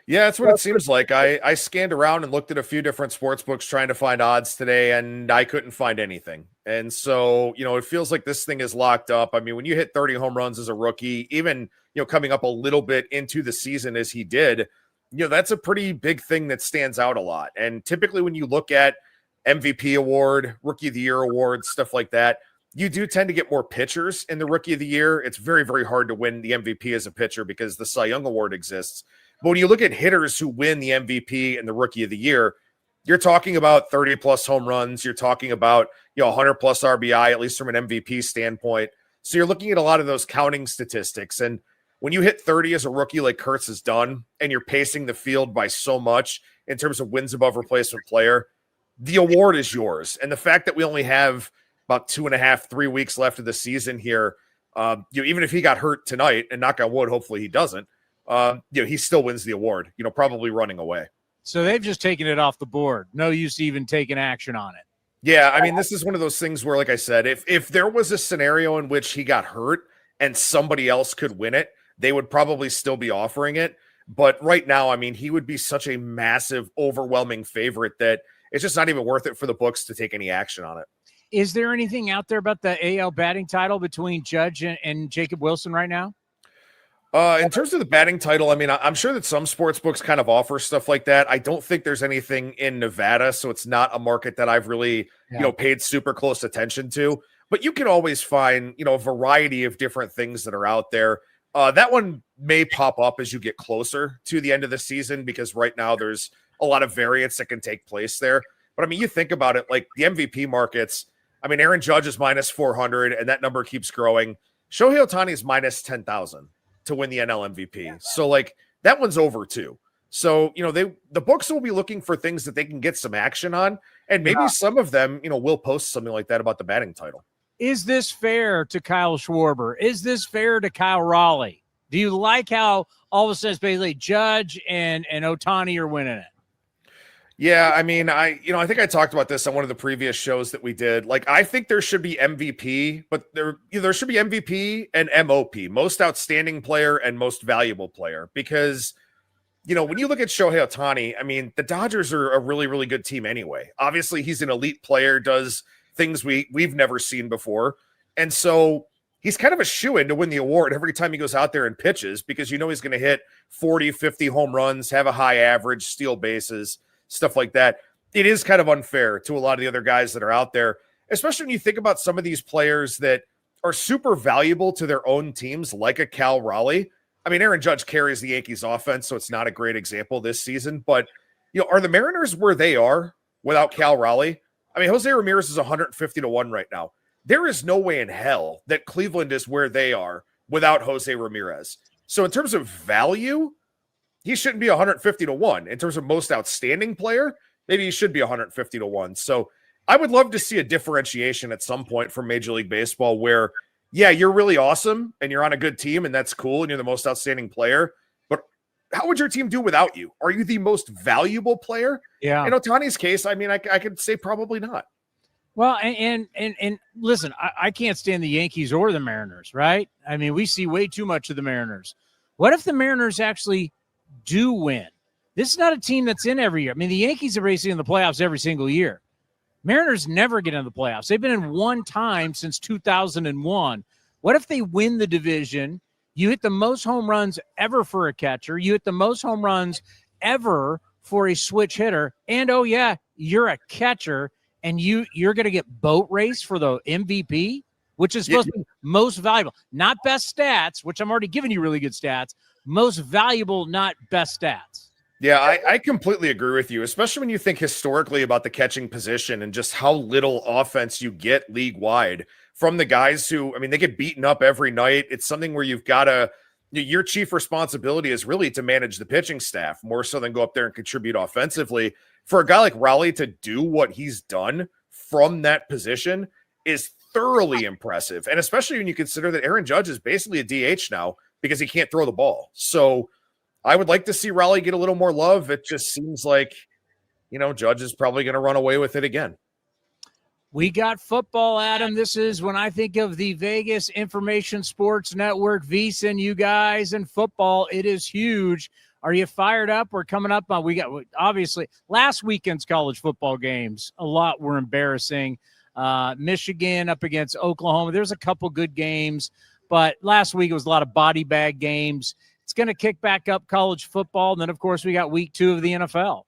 Yeah, that's what it seems like. I scanned around and looked at a few different sports books trying to find odds today, and I couldn't find anything. And so, it feels like this thing is locked up. I mean, when you hit 30 home runs as a rookie, even, coming up a little bit into the season as he did, that's a pretty big thing that stands out a lot. And typically when you look at MVP award, Rookie of the Year awards, stuff like that, you do tend to get more pitchers in the Rookie of the Year. It's very, very hard to win the MVP as a pitcher because the Cy Young Award exists. But when you look at hitters who win the MVP and the Rookie of the Year, you're talking about 30-plus home runs. You're talking about 100-plus RBI, at least from an MVP standpoint. So you're looking at a lot of those counting statistics. And when you hit 30 as a rookie like Kurtz has done, and you're pacing the field by so much in terms of wins above replacement player, the award is yours. And the fact that we only have about 2.5, 3 weeks left of the season here, even if he got hurt tonight, and knock on wood, hopefully he doesn't, he still wins the award, probably running away. So they've just taken it off the board. No use even taking action on it. Yeah, I mean, this is one of those things where, like I said, if there was a scenario in which he got hurt and somebody else could win it, they would probably still be offering it. But right now, I mean, he would be such a massive, overwhelming favorite that it's just not even worth it for the books to take any action on it. Is there anything out there about the AL batting title between Judge and Jacob Wilson right now? In terms of the batting title, I mean, I'm sure that some sports books kind of offer stuff like that. I don't think there's anything in Nevada, so it's not a market that I've really, paid super close attention to. But you can always find, a variety of different things that are out there. That one may pop up as you get closer to the end of the season because right now there's a lot of variance that can take place there. But I mean, you think about it, like the MVP markets. I mean, Aaron Judge is minus 400, and that number keeps growing. Shohei Ohtani is minus 10,000 to win the NL MVP. So, like, that one's over too. So, the books will be looking for things that they can get some action on, and maybe some of them, will post something like that about the batting title. Is this fair to Kyle Schwarber? Is this fair to Kyle Raleigh? Do you like how all of a sudden it's basically Judge and Ohtani are winning it? Yeah, I mean, I think I talked about this on one of the previous shows that we did. Like, I think there should be MVP, but there should be MVP and MOP, most outstanding player and most valuable player, because, when you look at Shohei Ohtani, I mean, the Dodgers are a really, really good team anyway. Obviously, he's an elite player, does things we've never seen before. And so he's kind of a shoo-in to win the award every time he goes out there and pitches because he's going to hit 40, 50 home runs, have a high average, steal bases, stuff like that. It is kind of unfair to a lot of the other guys that are out there, especially when you think about some of these players that are super valuable to their own teams, like a Cal Raleigh. I mean, Aaron Judge carries the Yankees offense, so it's not a great example this season, but are the Mariners where they are without Cal Raleigh? I mean, Jose Ramirez is 150-1 right now. There is no way in hell that Cleveland is where they are without Jose Ramirez. So in terms of value, he shouldn't be 150-1. In terms of most outstanding player, maybe he should be 150-1. So I would love to see a differentiation at some point from Major League Baseball where, yeah, you're really awesome and you're on a good team and that's cool and you're the most outstanding player, but how would your team do without you? Are you the most valuable player? Yeah. In Ohtani's case, I mean, I could say probably not. Well, and listen, I can't stand the Yankees or the Mariners, right? I mean, we see way too much of the Mariners. What if the Mariners actually do win? This is not a team that's in every year. I mean, the Yankees are basically in the playoffs every single year. Mariners never get in the playoffs. They've been in one time since 2001. What if they win the division? You hit the most home runs ever for a catcher. You hit the most home runs ever for a switch hitter. And, oh, yeah, you're a catcher, and you're going to get boat race for the MVP, which is supposed to be most valuable. Not best stats, which I'm already giving you really good stats. Most valuable, not best stats. Yeah, I completely agree with you, especially when you think historically about the catching position and just how little offense you get league-wide from the guys who, I mean, they get beaten up every night. It's something where you've got to, your chief responsibility is really to manage the pitching staff more so than go up there and contribute offensively. For a guy like Raleigh to do what he's done from that position is thoroughly impressive, and especially when you consider that Aaron Judge is basically a DH now because he can't throw the ball. So I would like to see Raleigh get a little more love. It just seems like, Judge is probably going to run away with it again. We got football, Adam. This is when I think of the Vegas Information Sports Network, VSiN, you guys, and football. It is huge. Are you fired up? We're coming up on, we got, obviously, last weekend's college football games, a lot were embarrassing. Michigan up against Oklahoma. There's a couple good games, but last week it was a lot of body bag games. It's going to kick back up college football. And then, of course, we got week 2 of the NFL.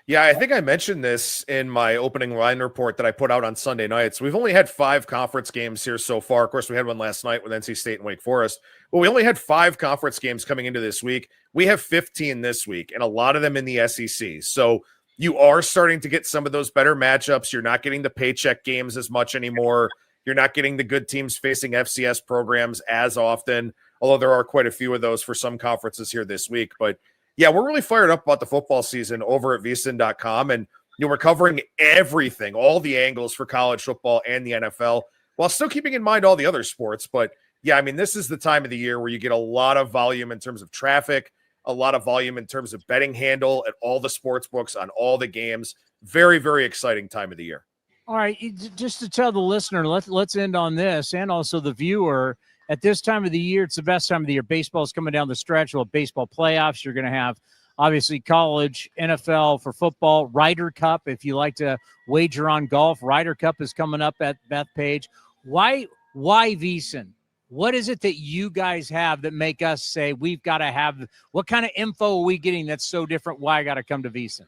Yeah, I think I mentioned this in my opening line report that I put out on Sunday nights. We've only had 5 conference games here so far. Of course, we had one last night with NC State and Wake Forest. But we only had 5 conference games coming into this week. We have 15 this week, and a lot of them in the SEC. So you are starting to get some of those better matchups. You're not getting the paycheck games as much anymore. You're not getting the good teams facing FCS programs as often, although there are quite a few of those for some conferences here this week. But yeah, we're really fired up about the football season over at vsin.com. And we're covering everything, all the angles for college football and the NFL, while still keeping in mind all the other sports. But yeah, I mean, this is the time of the year where you get a lot of volume in terms of traffic, a lot of volume in terms of betting handle at all the sports books on all the games. Very, very exciting time of the year. All right, just to tell the listener, let's end on this, and also the viewer. At this time of the year, it's the best time of the year. Baseball's coming down the stretch. Well, baseball playoffs. You're going to have, obviously, college, NFL for football, Ryder Cup. If you like to wager on golf, Ryder Cup is coming up at Bethpage. Why VSiN? What is it that you guys have that make us say we've got to have? What kind of info are we getting that's so different? Why I got to come to VSiN?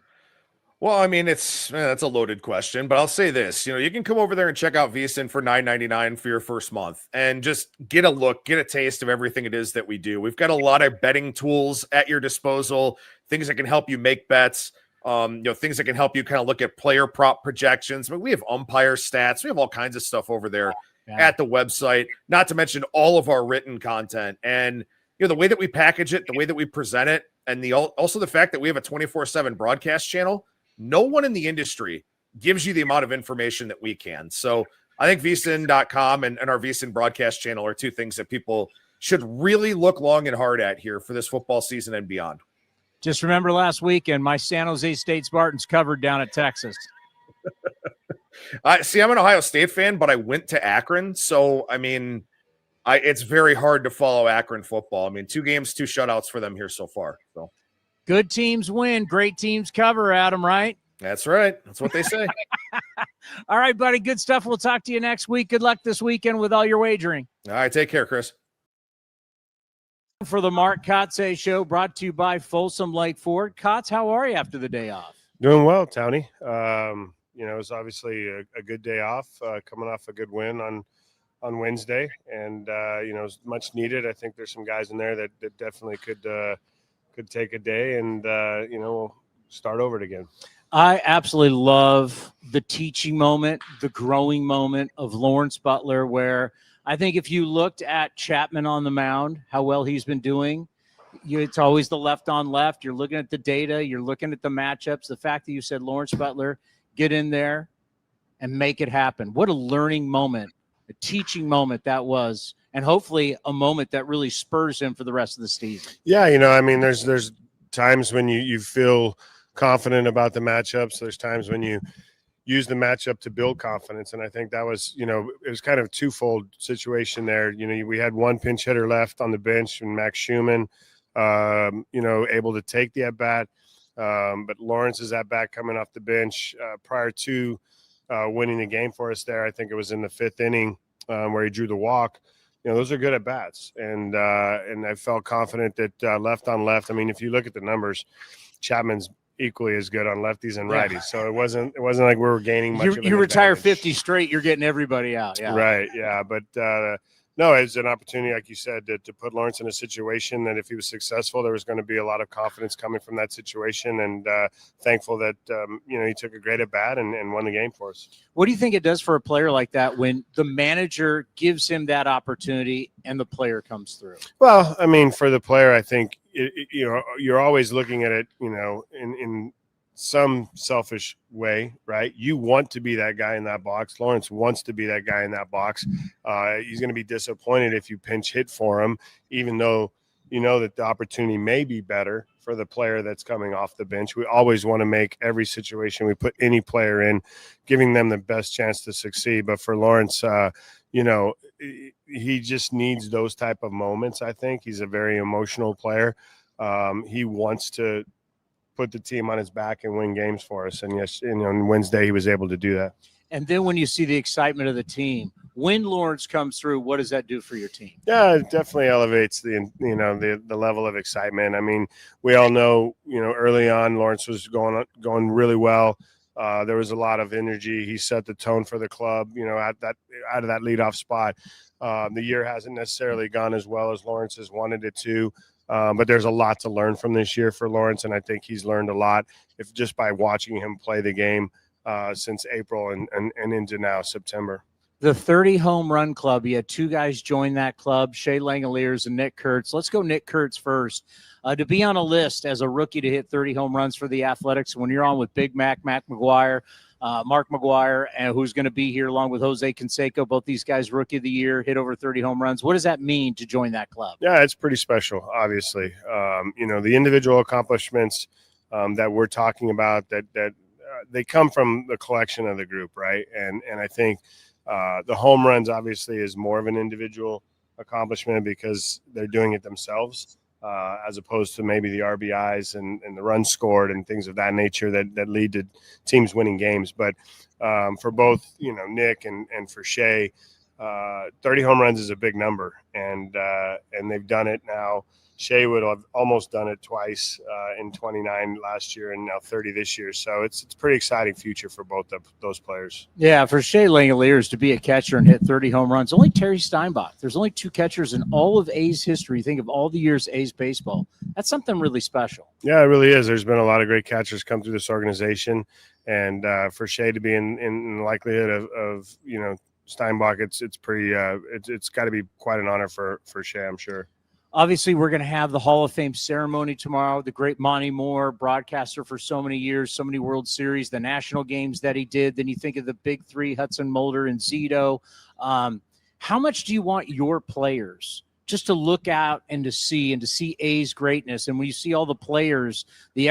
Well, I mean, that's a loaded question, but I'll say this, you can come over there and check out VSiN for $9.99 for your first month and just get a look, get a taste of everything it is that we do. We've got a lot of betting tools at your disposal, things that can help you make bets, things that can help you kind of look at player prop projections. I mean, we have umpire stats. We have all kinds of stuff over there at the website, not to mention all of our written content. And, the way that we package it, the way that we present it, and also the fact that we have a 24/7 broadcast channel. No one in the industry gives you the amount of information that we can. So I think vsin.com and our VSiN broadcast channel are 2 things that people should really look long and hard at here for this football season and beyond. Just remember last weekend, my San Jose State Spartans covered down at Texas. See, I'm an Ohio State fan, but I went to Akron. So, I mean, it's very hard to follow Akron football. I mean, 2 games, 2 shutouts for them here so far. So. Good teams win, great teams cover, Adam, right? That's right. That's what they say. All right, buddy. Good stuff. We'll talk to you next week. Good luck this weekend with all your wagering. All right. Take care, Chris. For the Mark Kotsay Show, brought to you by Folsom Lake Ford. Kotz, how are you after the day off? Doing well, Towny. It was obviously a good day off, coming off a good win on Wednesday. And, it was much needed. I think there's some guys in there that definitely could take a day and, we'll start over it again. I absolutely love the teaching moment, the growing moment of Lawrence Butler, where I think if you looked at Chapman on the mound, how well he's been doing, it's always the left on left. You're looking at the data. You're looking at the matchups. The fact that you said Lawrence Butler, get in there and make it happen. What a learning moment, a teaching moment that was. And hopefully a moment that really spurs him for the rest of the season. Yeah, there's times when you feel confident about the matchups. There's times when you use the matchup to build confidence. And I think that was, it was kind of a twofold situation there. We had one pinch hitter left on the bench and Max Schumann, able to take the at-bat. But Lawrence's at-bat coming off the bench prior to winning the game for us there. I think it was in the 5th inning where he drew the walk. Those are good at bats, and I felt confident that left on left. I mean, if you look at the numbers, Chapman's equally as good on lefties and righties. So it wasn't like we were gaining much. You retire 50 straight, you're getting everybody out. Yeah, right. Yeah, but no, it's an opportunity, like you said, to put Lawrence in a situation that if he was successful, there was going to be a lot of confidence coming from that situation. And thankful that, he took a great at-bat and won the game for us. What do you think it does for a player like that when the manager gives him that opportunity and the player comes through? Well, I mean, for the player, I think, you're always looking at it, in some selfish way, right? You want to be that guy in that box. Lawrence wants to be that guy in that box. He's going to be disappointed if you pinch hit for him, even though you know that the opportunity may be better for the player that's coming off the bench. We always want to make every situation we put any player in, giving them the best chance to succeed. But for Lawrence, he just needs those type of moments. I think he's a very emotional player. He wants to put the team on his back and win games for us. And yes, on Wednesday he was able to do that. And then when you see the excitement of the team, When Lawrence comes through, what does that do for your team? Yeah, it definitely elevates the level of excitement. I mean, we all know, early on Lawrence was going really well. There was a lot of energy. He set the tone for the club, out of that leadoff spot. The year hasn't necessarily gone as well as Lawrence has wanted it to, but there's a lot to learn from this year for Lawrence, and I think he's learned a lot if just by watching him play the game since April and into now September. The 30 home run club. You had two guys join that club, Shea Langoliers and Nick Kurtz. Let's go Nick Kurtz first. To be on a list as a rookie to hit 30 home runs for the Athletics, when you're on with Big Mac McGuire, Mark McGuire, and who's going to be here along with Jose Canseco, both these guys rookie of the year, hit over 30 home runs. What does that mean to join that club? Yeah, it's pretty special, obviously. The individual accomplishments that we're talking about, that they come from the collection of the group, right? And I think the home runs obviously is more of an individual accomplishment because they're doing it themselves, as opposed to maybe the RBIs and the runs scored and things of that nature that lead to teams winning games. But for both, Nick and for Shea, 30 home runs is a big number, and they've done it now. Shea would have almost done it twice in 29 last year and now 30 this year. So it's a pretty exciting future for both of those players. Yeah, for Shea Langoliers to be a catcher and hit 30 home runs, only Terry Steinbach. There's only two catchers in all of A's history. Think of all the years A's baseball. That's something really special. Yeah, it really is. There's been a lot of great catchers come through this organization, and for Shea to be in the likelihood of Steinbach, it's pretty. It's got to be quite an honor for Shea, I'm sure. Obviously, we're going to have the Hall of Fame ceremony tomorrow. The great Monty Moore, broadcaster for so many years, so many World Series, the national games that he did. Then you think of the big three, Hudson, Mulder, and Zito. How much do you want your players just to look out and to see A's greatness? And when you see all the players, the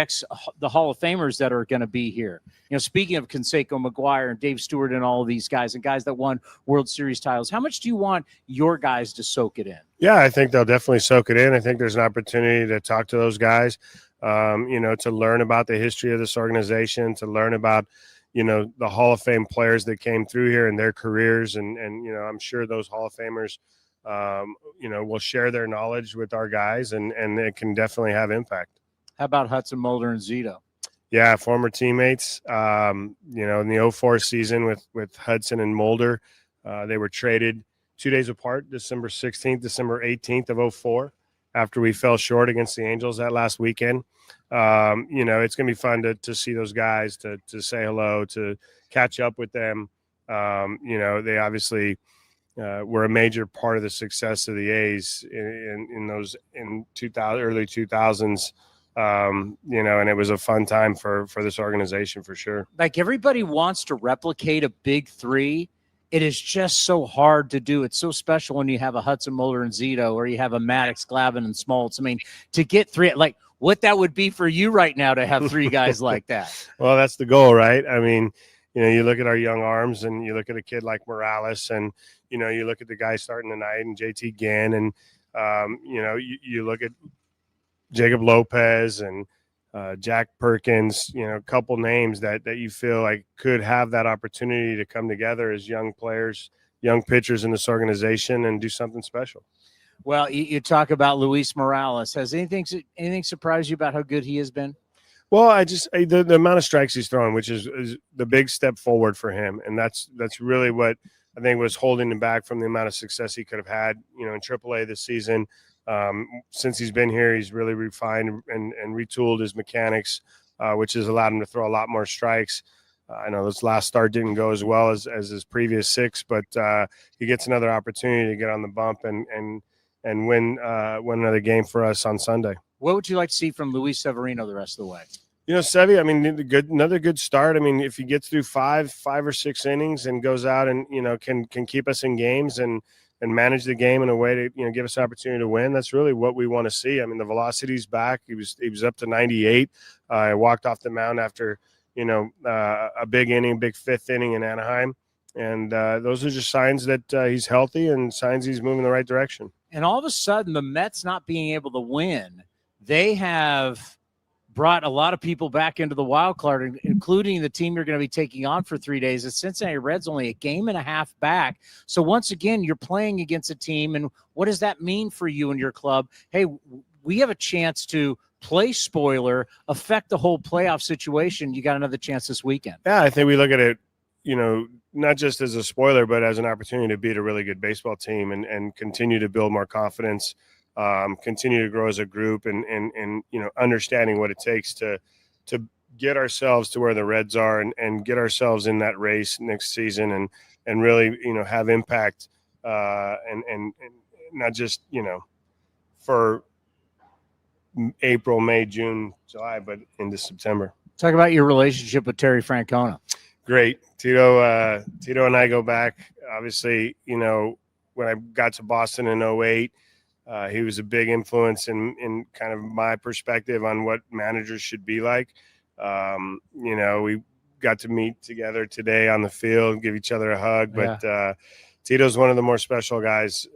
Hall of Famers that are going to be here. Speaking of Canseco, McGuire, and Dave Stewart and all of these guys and guys that won World Series titles, how much do you want your guys to soak it in? Yeah, I think they'll definitely soak it in. I think there's an opportunity to talk to those guys, to learn about the history of this organization, to learn about, the Hall of Fame players that came through here and their careers. And I'm sure those Hall of Famers, will share their knowledge with our guys, and it can definitely have impact. How about Hudson, Mulder, and Zito? Yeah, former teammates. In the 04 season with Hudson and Mulder, they were traded 2 days apart, December 16th, December 18th of 04, after we fell short against the Angels that last weekend. It's going to be fun to see those guys, to say hello, to catch up with them. They obviously were a major part of the success of the A's in 2000, early 2000s. And it was a fun time for this organization for sure. Like, everybody wants to replicate a big three. It is just so hard to do. It's so special when you have a Hudson, Mulder, and Zito, or you have a Maddox, Glavine, and Smoltz. I mean, to get three, like what that would be for you right now to have three guys like that. Well, that's the goal, right? I mean, you look at our young arms, and you look at a kid like Morales, and you look at the guys starting tonight, and JT Ginn, and you look at Jacob Lopez and Jack Perkins, a couple names that you feel like could have that opportunity to come together as young players, young pitchers in this organization and do something special. Well, you talk about Luis Morales. Has anything surprised you about how good he has been? Well, the amount of strikes he's throwing, which is the big step forward for him. And that's really what I think was holding him back from the amount of success he could have had, in AAA this season. Since he's been here, he's really refined and retooled his mechanics, which has allowed him to throw a lot more strikes. I know this last start didn't go as well as his previous 6, but he gets another opportunity to get on the bump and win another game for us on Sunday. What would you like to see from Luis Severino the rest of the way? Sevy, I mean, another good start. I mean, if he gets through five or six innings and goes out and, can keep us in games and manage the game in a way to, give us an opportunity to win. That's really what we want to see. I mean, the velocity's back. He was up to 98. I walked off the mound after, a big fifth inning in Anaheim. And those are just signs that he's healthy and signs he's moving in the right direction. And all of a sudden, the Mets not being able to win, they have brought a lot of people back into the wild card, including the team you're going to be taking on for 3 days. The Cincinnati Reds only a game and a half back. So once again, you're playing against a team. And what does that mean for you and your club? Hey, we have a chance to play spoiler, affect the whole playoff situation. You got another chance this weekend. Yeah, I think we look at it, not just as a spoiler, but as an opportunity to beat a really good baseball team and continue to build more confidence, continue to grow as a group and understanding what it takes to get ourselves to where the Reds are and get ourselves in that race next season and really, have impact and not just, for April, May, June, July, but into September. Talk about your relationship with Terry Francona. Great. Tito and I go back. Obviously, when I got to Boston in 2008, he was a big influence in kind of my perspective on what managers should be like. We got to meet together today on the field, give each other a hug. But Tito's one of the more special guys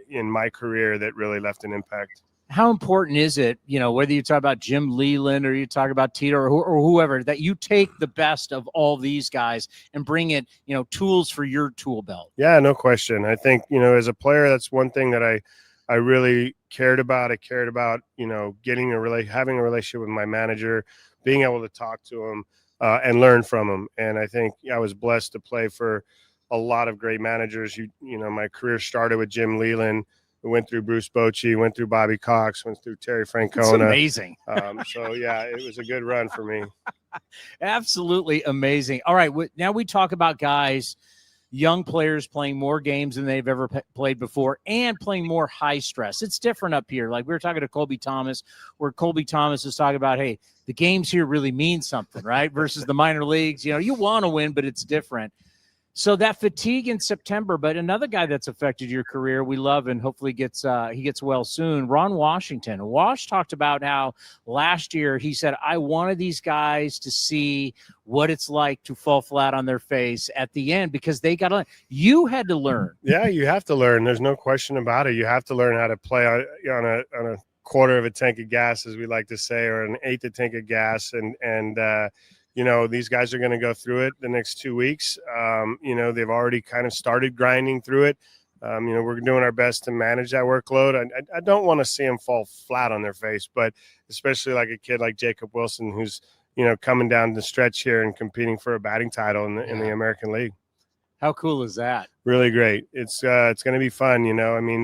in my career that really left an impact. How important is it, whether you talk about Jim Leland or you talk about Tito or whoever, that you take the best of all these guys and bring it, tools for your tool belt? Yeah, no question. I think, as a player, that's one thing that I really cared about. I cared about, having a relationship with my manager, being able to talk to him and learn from him. And I think I was blessed to play for a lot of great managers. My career started with Jim Leland. We went through Bruce Bochy, went through Bobby Cox, went through Terry Francona. That's amazing. It was a good run for me. Absolutely amazing. All right, now we talk about guys, young players playing more games than they've ever played before and playing more high stress. It's different up here. Like we were talking to Colby Thomas, where Colby Thomas is talking about, hey, the games here really mean something, right? Versus the minor leagues. You want to win, but it's different. So that fatigue in September, but another guy that's affected your career, we love and hopefully he gets well soon, Ron Washington. Wash talked about how last year he said, I wanted these guys to see what it's like to fall flat on their face at the end because they got to – you had to learn. Yeah, you have to learn. There's no question about it. You have to learn how to play on a quarter of a tank of gas, as we like to say, or an eighth of a tank of gas and these guys are going to go through it the next 2 weeks. They've already kind of started grinding through it. We're doing our best to manage that workload. I don't want to see them fall flat on their face, but especially like a kid like Jacob Wilson, who's, coming down the stretch here and competing for a batting title in the American League. How cool is that? Really great. It's going to be fun.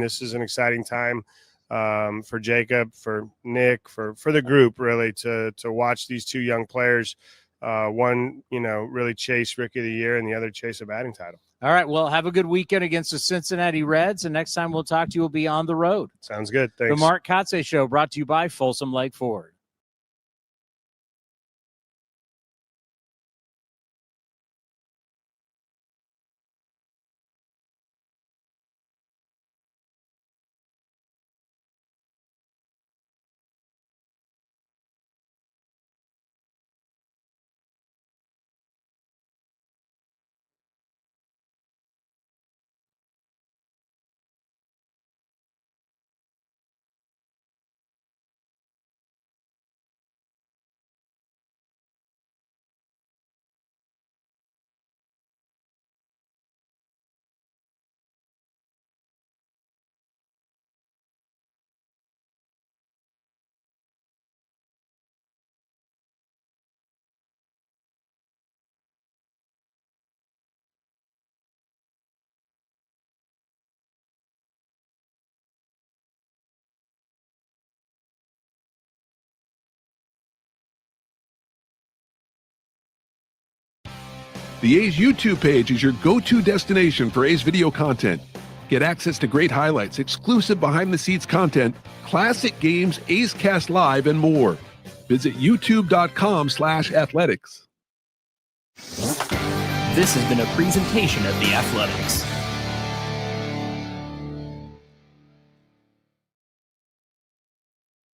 This is an exciting time for Jacob, for Nick, for the group, really, to watch these two young players. One, really chase Rookie of the Year and the other chase a batting title. All right. Well, have a good weekend against the Cincinnati Reds. And next time we'll talk to you, we'll be on the road. Sounds good. Thanks. The Mark Kotsay Show brought to you by Folsom Lake Ford. The A's YouTube page is your go-to destination for A's video content. Get access to great highlights, exclusive behind-the-scenes content, classic games, A's Cast Live, and more. Visit youtube.com/athletics. This has been a presentation of The Athletics.